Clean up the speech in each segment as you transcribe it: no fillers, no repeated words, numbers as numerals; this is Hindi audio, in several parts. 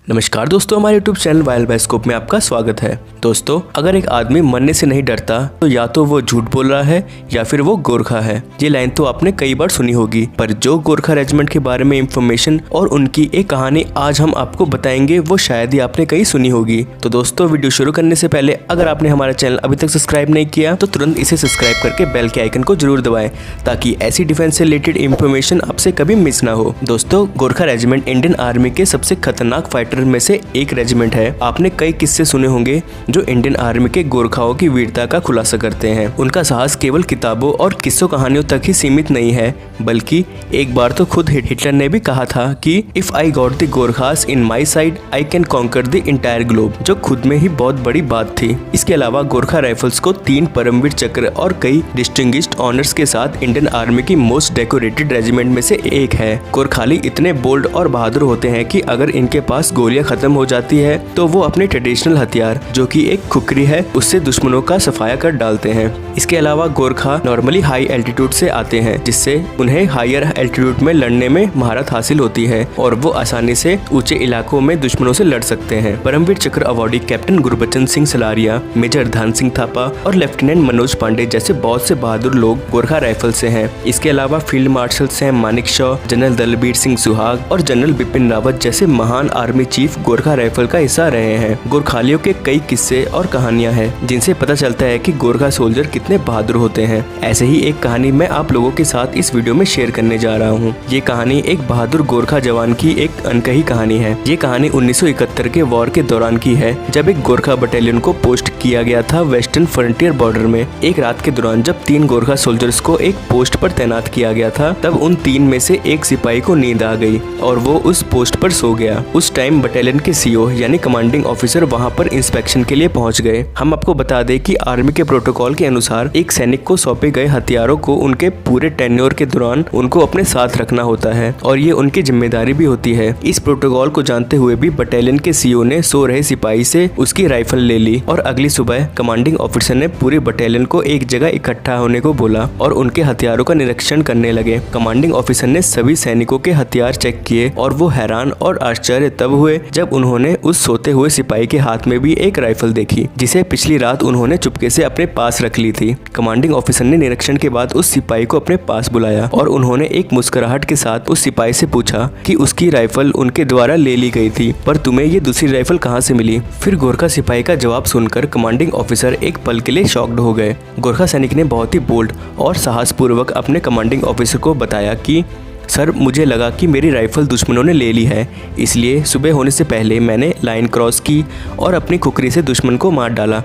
नमस्कार दोस्तों, हमारे YouTube चैनल वाइल्ड बायोस्कोप में आपका स्वागत है। दोस्तों, अगर एक आदमी मरने से नहीं डरता तो या तो वो झूठ बोल रहा है या फिर वो गोरखा है। ये लाइन तो आपने कई बार सुनी होगी, पर जो गोरखा रेजिमेंट के बारे में इंफॉर्मेशन और उनकी एक कहानी आज हम आपको बताएंगे वो शायद ही आपने कहीं सुनी होगी। तो दोस्तों, वीडियो शुरू करने से पहले अगर आपने हमारा चैनल अभी तक सब्सक्राइब नहीं किया तो तुरंत इसे सब्सक्राइब करके बेल के आइकन को जरूर दबाएं ताकि ऐसी डिफेंस से रिलेटेड इंफॉर्मेशन आपसे कभी मिस ना हो। दोस्तों, गोरखा रेजिमेंट इंडियन आर्मी के सबसे खतरनाक फाइटर में से एक रेजिमेंट है। आपने कई किस्से सुने होंगे जो इंडियन आर्मी के गोरखाओं की वीरता का खुलासा करते हैं। उनका साहस केवल किताबों और किस्सों कहानियों तक ही सीमित नहीं है, बल्कि एक बार तो खुद हिटलर ने भी कहा था कि if I got the Gorkhas in my side I can conquer the entire globe, जो खुद में ही बहुत बड़ी बात थी। इसके अलावा गोरखा राइफल्स को 3 परमवीर चक्र और कई डिस्टिंग्विश्ड ऑनर्स के साथ इंडियन आर्मी की मोस्ट डेकोरेटेड रेजिमेंट में से एक है। गोरखाली इतने बोल्ड और बहादुर होते हैं कि अगर इनके पास गोलियां खत्म हो जाती है तो वो अपने ट्रेडिशनल हथियार, जो कि एक खुकरी है, उससे दुश्मनों का सफाया कर डालते हैं। इसके अलावा गोरखा नॉर्मली हाई एल्टीट्यूड से आते हैं, जिससे उन्हें हायर एल्टीट्यूड में लड़ने में महारत हासिल होती है और वो आसानी से ऊंचे इलाकों में दुश्मनों से लड़ सकते हैं। Paramvir Chakra awardee captain Gurbachan Singh Salaria, major Dhan Singh Thapa और लेफ्टिनेंट मनोज पांडे जैसे बहुत से बहादुर लोग गोरखा राइफल से हैं। इसके अलावा फील्ड मार्शल हैं मानिक शॉ, जनरल दलबीर सिंह सुहाग और जनरल बिपिन रावत जैसे महान आर्मी चीफ गोरखा राइफल का हिस्सा रहे हैं। गोरखालियों के कई किस्से और कहानियां हैं जिनसे पता चलता है कि गोरखा सोल्जर कितने बहादुर होते हैं। ऐसे ही एक कहानी मैं आप लोगों के साथ इस वीडियो में शेयर करने जा रहा हूं। ये कहानी एक बहादुर गोरखा जवान की एक अनकही कहानी है। ये कहानी 1971 के वॉर के दौरान की है, जब एक गोरखा बटालियन को पोस्ट किया गया था वेस्टर्न फ्रंटियर बॉर्डर में। एक रात के दौरान जब 3 गोरखा सोल्जर्स को एक पोस्ट पर तैनात किया गया था, तब उन 3 में से एक सिपाही को नींद आ गई और वो उस पोस्ट पर सो गया। उस टाइम बटालियन के सीओ यानी कमांडिंग ऑफिसर वहां पर इंस्पेक्शन के लिए पहुंच गए। हम आपको बता दें कि आर्मी के प्रोटोकॉल के अनुसार एक सैनिक को सौंपे गए हथियारों को उनके पूरे टेन्योर के दौरान उनको अपने साथ रखना होता है और ये उनकी जिम्मेदारी भी होती है। इस प्रोटोकॉल को जानते हुए भी बटालियन के सीओ ने सो रहे सिपाही से उसकी राइफल ले ली और अगली सुबह कमांडिंग ऑफिसर ने पूरे बटालियन को एक जगह इकट्ठा होने को बोला और उनके हथियारों का निरीक्षण करने लगे। कमांडिंग ऑफिसर ने सभी सैनिकों के हथियार चेक किए और वो हैरान और आश्चर्य तब हुए जब उन्होंने उस सोते हुए सिपाही के हाथ में भी एक राइफल देखी, जिसे पिछली रात उन्होंने चुपके से अपने पास रख ली थी। कमांडिंग ऑफिसर ने निरीक्षण के बाद उस सिपाही को अपने पास बुलाया और उन्होंने एक मुस्कुराहट के साथ उस सिपाही से पूछा कि उसकी राइफल उनके द्वारा ले ली गई थी, पर तुम्हें ये दूसरी राइफल कहाँ से मिली? फिर गोरखा सिपाही का जवाब सुनकर कमांडिंग ऑफिसर एक पल के लिए शॉक्ड हो गए। गोरखा सैनिक ने बहुत ही बोल्ड और साहसपूर्वक अपने कमांडिंग ऑफिसर को बताया कि सर, मुझे लगा कि मेरी राइफल दुश्मनों ने ले ली है, इसलिए सुबह होने से पहले मैंने लाइन क्रॉस की और अपनी खुकरी से दुश्मन को मार डाला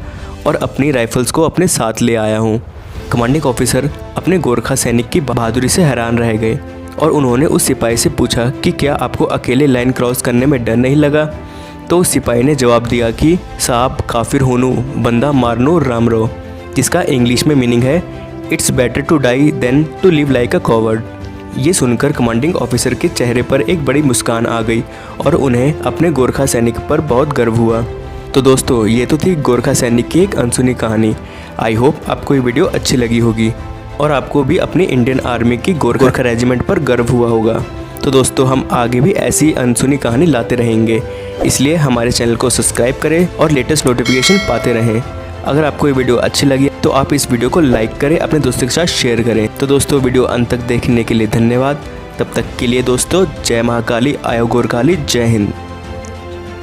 और अपनी राइफल्स को अपने साथ ले आया हूँ। कमांडिंग ऑफिसर अपने गोरखा सैनिक की बहादुरी से हैरान रह गए और उन्होंने उस सिपाही से पूछा कि क्या आपको अकेले लाइन क्रॉस करने में डर नहीं लगा? तो उस सिपाही ने जवाब दिया कि साहब, काफिर होनू बंदा मारनो राम रो, जिसका इंग्लिश में मीनिंग है it's better to die than to live like a coward. ये सुनकर कमांडिंग ऑफिसर के चेहरे पर एक बड़ी मुस्कान आ गई और उन्हें अपने गोरखा सैनिक पर बहुत गर्व हुआ। तो दोस्तों, ये तो थी गोरखा सैनिक की एक अनसुनी कहानी। आई होप आपको ये वीडियो अच्छी लगी होगी और आपको भी अपनी इंडियन आर्मी की गोरखा रेजिमेंट पर गर्व हुआ होगा। तो दोस्तों, हम आगे भी ऐसी अनसुनी कहानी लाते रहेंगे, इसलिए हमारे चैनल को सब्सक्राइब करें और लेटेस्ट नोटिफिकेशन पाते रहें। अगर आपको ये वीडियो अच्छी लगी तो आप इस वीडियो को लाइक करें, अपने दोस्तों के साथ शेयर करें। तो दोस्तों, वीडियो अंत तक देखने के लिए धन्यवाद। तब तक के लिए दोस्तों, जय महाकाली, आयो गोरखाली, जय हिंद।